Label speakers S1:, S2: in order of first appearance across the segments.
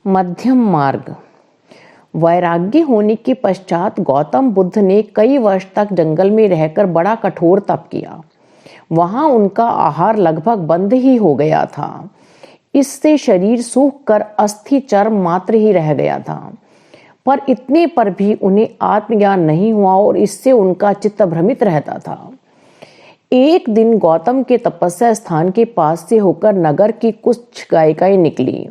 S1: मध्यम मार्ग। वैराग्य होने के पश्चात गौतम बुद्ध ने कई वर्ष तक जंगल में रहकर बड़ा कठोर तप किया। वहां उनका आहार लगभग बंद ही हो गया था। इससे शरीर सूख कर अस्थि चर्म मात्र ही रह गया था। पर इतने पर भी उन्हें आत्मज्ञान नहीं हुआ और इससे उनका चित्त भ्रमित रहता था। एक दिन गौतम के तपस्या स्थान के पास से होकर नगर की कुछ गायिकाएं निकली।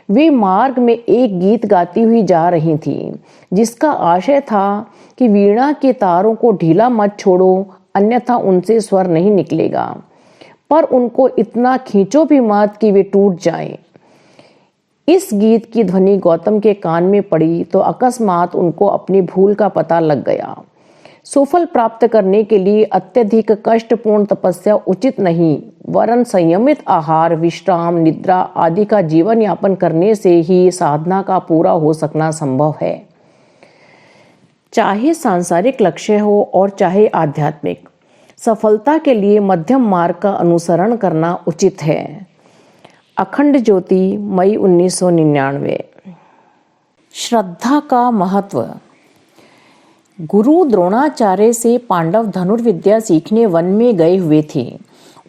S1: वे मार्ग में एक गीत गाती हुई जा रही थीं, जिसका आशय था कि वीणा के तारों को ढीला मत छोड़ो, अन्यथा उनसे स्वर नहीं निकलेगा। पर उनको इतना खींचो भी मत कि वे टूट जाएं। इस गीत की ध्वनि गौतम के कान में पड़ी तो अकस्मात उनको अपनी भूल का पता लग गया। सुफल प्राप्त करने के लिए अत्यधिक कष्टपूर्ण तपस्या उचित नहीं, वरन संयमित आहार, विश्राम, निद्रा आदि का जीवन यापन करने से ही साधना का पूरा हो सकना संभव है। चाहे सांसारिक लक्ष्य हो और चाहे आध्यात्मिक, सफलता के लिए मध्यम मार्ग का अनुसरण करना उचित है। अखंड ज्योति, मई 1999। श्रद्धा का महत्व। गुरु द्रोणाचार्य से पांडव धनुर्विद्या सीखने वन में गए हुए थे।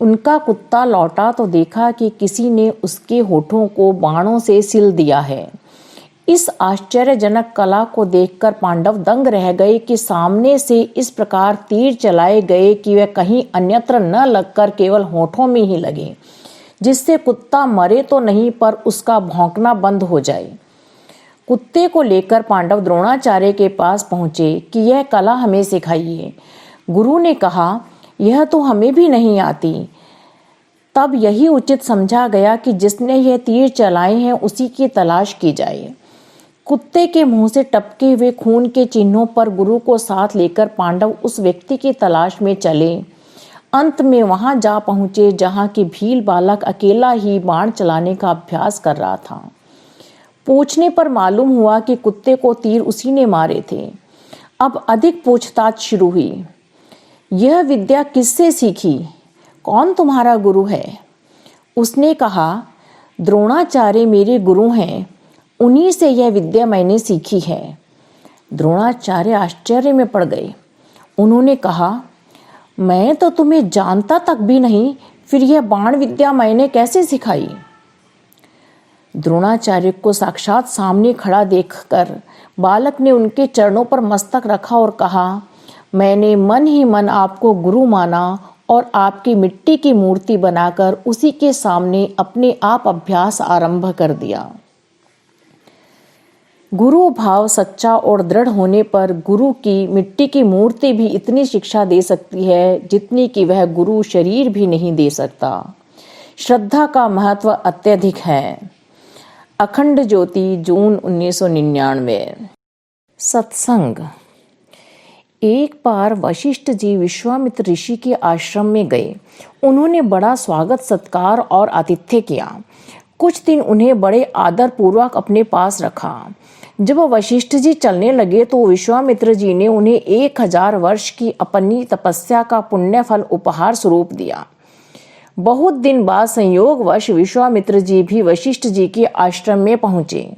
S1: उनका कुत्ता लौटा तो देखा कि किसी ने उसके होठों को बाणों से सिल दिया है। इस आश्चर्यजनक कला को देखकर पांडव दंग रह गए कि सामने से इस प्रकार तीर चलाए गए कि वह कहीं अन्यत्र न लगकर केवल होठों में ही लगे, जिससे कुत्ता मरे तो नहीं पर उसका भौंकना बंद हो जाए। कुत्ते को लेकर पांडव द्रोणाचार्य के पास पहुंचे कि यह कला हमें सिखाइए। गुरु ने कहा, यह तो हमें भी नहीं आती। तब यही उचित समझा गया कि जिसने यह तीर चलाए हैं उसी की तलाश की जाए। कुत्ते के मुंह से टपके हुए खून के चिन्हों पर गुरु को साथ लेकर पांडव उस व्यक्ति की तलाश में चले। अंत में वहां जा पहुंचे जहां की भील बालक अकेला ही बाण चलाने का अभ्यास कर रहा था। पूछने पर मालूम हुआ कि कुत्ते को तीर उसी ने मारे थे। अब अधिक पूछताछ शुरू हुई। यह विद्या किससे सीखी? कौन तुम्हारा गुरु है? उसने कहा, द्रोणाचार्य मेरे गुरु हैं, उन्हीं से यह विद्या मैंने सीखी है। द्रोणाचार्य आश्चर्य में पड़ गए। उन्होंने कहा, मैं तो तुम्हें जानता तक भी नहीं, फिर यह बाण विद्या मैंने कैसे सिखाई? द्रोणाचार्य को साक्षात सामने खड़ा देखकर बालक ने उनके चरणों पर मस्तक रखा और कहा, मैंने मन ही मन आपको गुरु माना और आपकी मिट्टी की मूर्ति बनाकर उसी के सामने अपने आप अभ्यास आरंभ कर दिया। गुरु भाव सच्चा और दृढ़ होने पर गुरु की मिट्टी की मूर्ति भी इतनी शिक्षा दे सकती है जितनी कि वह गुरु शरीर भी नहीं दे सकता। श्रद्धा का महत्व अत्यधिक है। अखंड ज्योति, जून 1999। सत्संग। एक बार वशिष्ठ जी विश्वामित्र ऋषि के आश्रम में गए। उन्होंने बड़ा स्वागत सत्कार और आतिथ्य किया। कुछ दिन उन्हें बड़े आदर पूर्वक अपने पास रखा। जब वशिष्ठ जी चलने लगे तो विश्वामित्र जी ने उन्हें 1000 वर्ष की अपनी तपस्या का पुण्य फल उपहार स्वरूप दिया। बहुत दिन बाद संयोगवश विश्वामित्र जी भी वशिष्ठ जी के आश्रम में पहुंचे।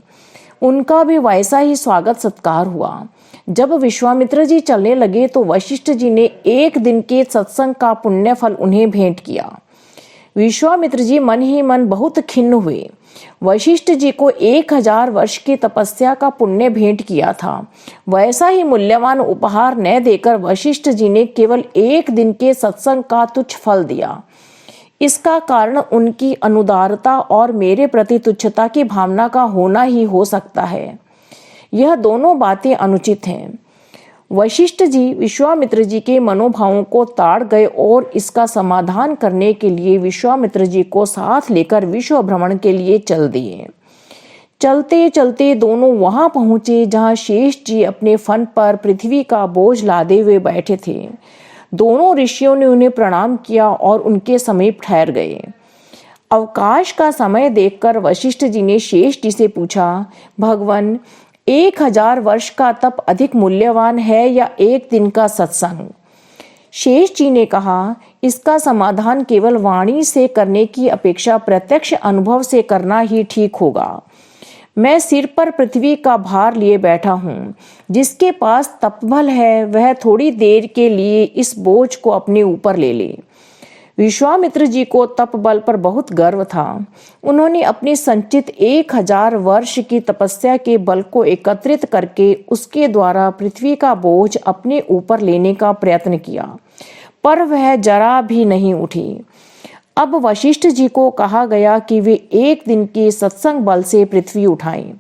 S1: उनका भी वैसा ही स्वागत सत्कार हुआ। जब विश्वामित्र जी चलने लगे तो वशिष्ठ जी ने एक दिन के सत्संग का पुण्य फल उन्हें भेंट किया। विश्वामित्र जी मन ही मन बहुत खिन्न हुए। वशिष्ठ जी को 1000 वर्ष की तपस्या का पुण्य भेंट किया था, वैसा ही मूल्यवान उपहार न देकर वशिष्ठ जी ने केवल एक दिन के सत्संग का तुच्छ फल दिया। इसका कारण उनकी अनुदारता और मेरे प्रति तुच्छता की भावना का होना ही हो सकता है। यह दोनों बातें अनुचित हैं। वशिष्ठ जी विश्वामित्र जी के मनोभावों को ताड़ गए और इसका समाधान करने के लिए विश्वामित्र जी को साथ लेकर विश्व भ्रमण के लिए चल दिए। चलते चलते दोनों वहां पहुंचे जहां शेष जी अपने फन पर पृथ्वी का बोझ लादे हुए बैठे थे। दोनों ऋषियों ने उन्हें प्रणाम किया और उनके समीप ठहर गए। अवकाश का समय देखकर वशिष्ठ जी ने शेष जी से पूछा, भगवान, 1000 वर्ष का तप अधिक मूल्यवान है या एक दिन का सत्संग? शेष जी ने कहा, इसका समाधान केवल वाणी से करने की अपेक्षा प्रत्यक्ष अनुभव से करना ही ठीक होगा। मैं सिर पर पृथ्वी का भार लिए बैठा हूँ। जिसके पास तपबल है वह थोड़ी देर के लिए इस बोझ को अपने ऊपर ले ले। विश्वामित्र जी को तप बल पर बहुत गर्व था। उन्होंने अपने संचित 1000 वर्ष की तपस्या के बल को एकत्रित करके उसके द्वारा पृथ्वी का बोझ अपने ऊपर लेने का प्रयत्न किया, पर वह जरा भी नहीं उठी। अब वशिष्ठ जी को कहा गया कि वे एक दिन के सत्संग बल से पृथ्वी उठाएं।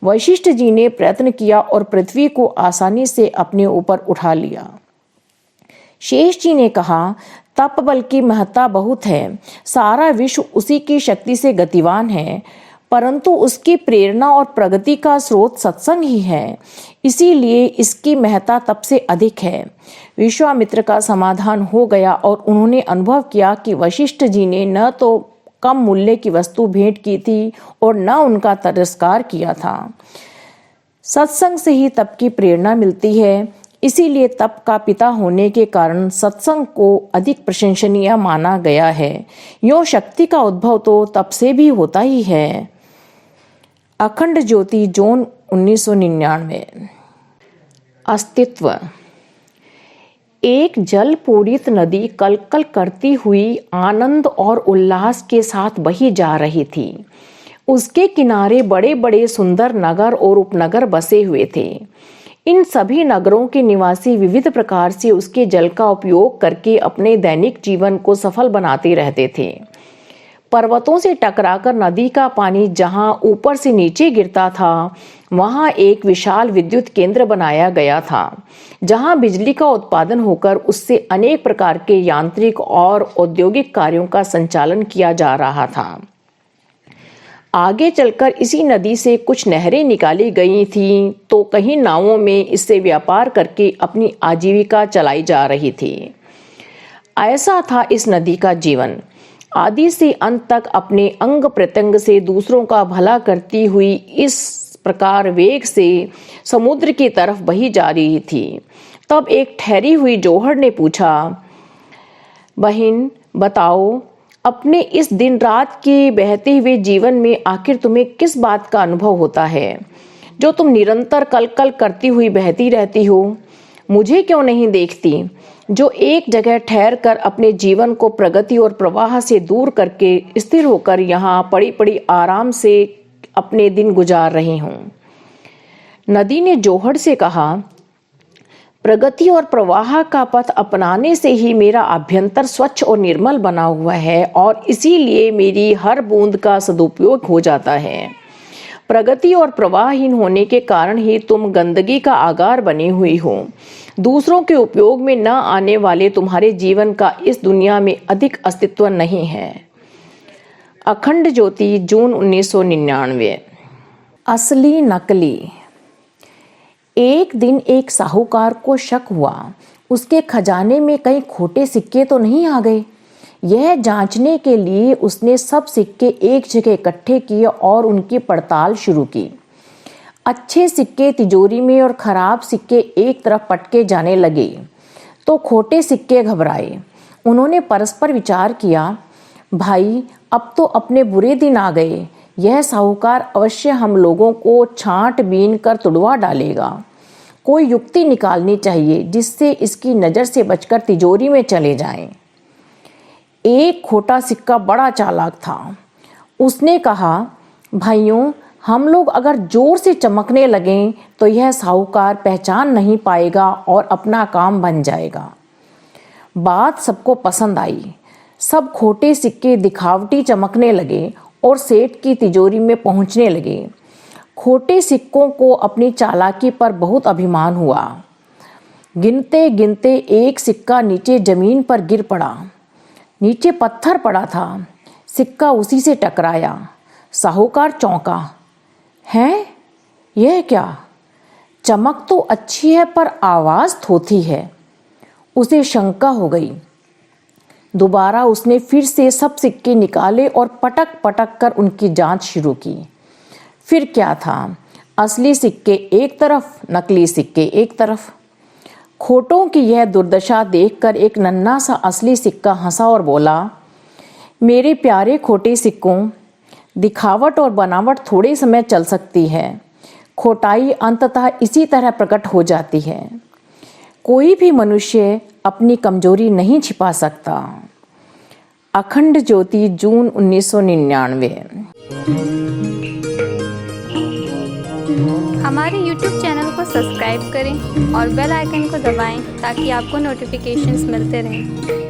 S1: वशिष्ठ जी ने प्रयत्न किया और पृथ्वी को आसानी से अपने ऊपर उठा लिया। शेष जी ने कहा, तप बल की महत्ता बहुत है, सारा विश्व उसी की शक्ति से गतिवान है, परंतु उसकी प्रेरणा और प्रगति का स्रोत सत्संग ही है, इसीलिए इसकी महत्ता तप से अधिक है। विश्वामित्र का समाधान हो गया और उन्होंने अनुभव किया कि वशिष्ठ जी ने न तो कम मूल्य की वस्तु भेंट की थी और न उनका तिरस्कार किया था। सत्संग से ही तप की प्रेरणा मिलती है, इसीलिए तप का पिता होने के कारण सत्संग को अधिक प्रशंसनीय माना गया है। यो शक्ति का उद्भव तो तप से भी होता ही है। अखंड ज्योति, जून 1999। अस्तित्व। एक जल पूरित नदी कलकल करती हुई आनंद और उल्लास के साथ बही जा रही थी। उसके किनारे बड़े बड़े सुंदर नगर और उपनगर बसे हुए थे। इन सभी नगरों के निवासी विविध प्रकार से उसके जल का उपयोग करके अपने दैनिक जीवन को सफल बनाते रहते थे। पर्वतों से टकराकर नदी का पानी जहां ऊपर से नीचे गिरता था, वहां एक विशाल विद्युत केंद्र बनाया गया था, जहां बिजली का उत्पादन होकर उससे अनेक प्रकार के यांत्रिक और औद्योगिक कार्यों का संचालन किया जा रहा था। आगे चलकर इसी नदी से कुछ नहरें निकाली गई थीं, तो कहीं नावों में इससे व्यापार करके अपनी आजीविका चलाई जा रही थी। ऐसा था इस नदी का जीवन। आदि से अंत तक अपने अंग प्रत्यंग से दूसरों का भला करती हुई इस प्रकार वेग से समुद्र की तरफ बही जा रही थी। तब एक ठहरी हुई जौहर ने पूछा, बहन बताओ, अपने इस दिन रात के बहते हुए जीवन में आखिर तुम्हें किस बात का अनुभव होता है, जो तुम निरंतर कल कल करती हुई बहती रहती हो? मुझे क्यों नहीं देखती, जो एक जगह ठहर कर अपने जीवन को प्रगति और प्रवाह से दूर करके स्थिर होकर यहाँ पड़ी पड़ी आराम से अपने दिन गुजार रही हूँ। नदी ने जौहर से कहा, प्रगति और प्रवाह का पथ अपनाने से ही मेरा अभ्यंतर स्वच्छ और निर्मल बना हुआ है और इसीलिए मेरी हर बूंद का सदुपयोग हो जाता है। प्रगति और प्रवाहहीन होने के कारण ही तुम गंदगी का आगार बनी हुई हो। दूसरों के उपयोग में न आने वाले तुम्हारे जीवन का इस दुनिया में अधिक अस्तित्व नहीं है। अखंड ज्योति, जून 1999। असली नकली। एक दिन एक साहूकार को शक हुआ, उसके खजाने में कहीं खोटे सिक्के तो नहीं आ गए। यह जांचने के लिए उसने सब सिक्के एक जगह इकट्ठे किए और उनकी पड़ताल शुरू की। अच्छे सिक्के तिजोरी में और खराब सिक्के एक तरफ पटके जाने लगे तो खोटे सिक्के घबराए। उन्होंने परस्पर विचार किया, भाई अब तो अपने बुरे दिन आ गए। यह साहूकार अवश्य हम लोगों को छांट बीन कर तुड़वा डालेगा। कोई युक्ति निकालनी चाहिए जिससे इसकी नज़र से बचकर तिजोरी में चले जाएं। एक खोटा सिक्का बड़ा चालाक था। उसने कहा, भाइयों, हम लोग अगर जोर से चमकने लगें तो यह साहूकार पहचान नहीं पाएगा और अपना काम बन जाएगा। बात सबको पसंद आई। सब खोटे सिक्के दिखावटी चमकने लगे और सेठ की तिजोरी में पहुंचने लगे। खोटे सिक्कों को अपनी चालाकी पर बहुत अभिमान हुआ। गिनते गिनते एक सिक्का नीचे जमीन पर गिर पड़ा। नीचे पत्थर पड़ा था, सिक्का उसी से टकराया। साहूकार चौंका, हैं? यह क्या? चमक तो अच्छी है पर आवाज थोथी है। उसे शंका हो गई। दोबारा उसने फिर से सब सिक्के निकाले और पटक पटक कर उनकी जांच शुरू की। फिर क्या था, असली सिक्के एक तरफ, नकली सिक्के एक तरफ। खोटों की यह दुर्दशा देखकर एक नन्हा सा असली सिक्का हंसा और बोला, मेरे प्यारे खोटे सिक्कों, दिखावट और बनावट थोड़े समय चल सकती है, खोटाई अंततः इसी तरह प्रकट हो जाती है। कोई भी मनुष्य अपनी कमजोरी नहीं छिपा सकता। अखंड ज्योति, जून 1999।
S2: हमारे YouTube चैनल को सब्सक्राइब करें और बेल आइकन को दबाएं ताकि आपको नोटिफिकेशंस मिलते रहें।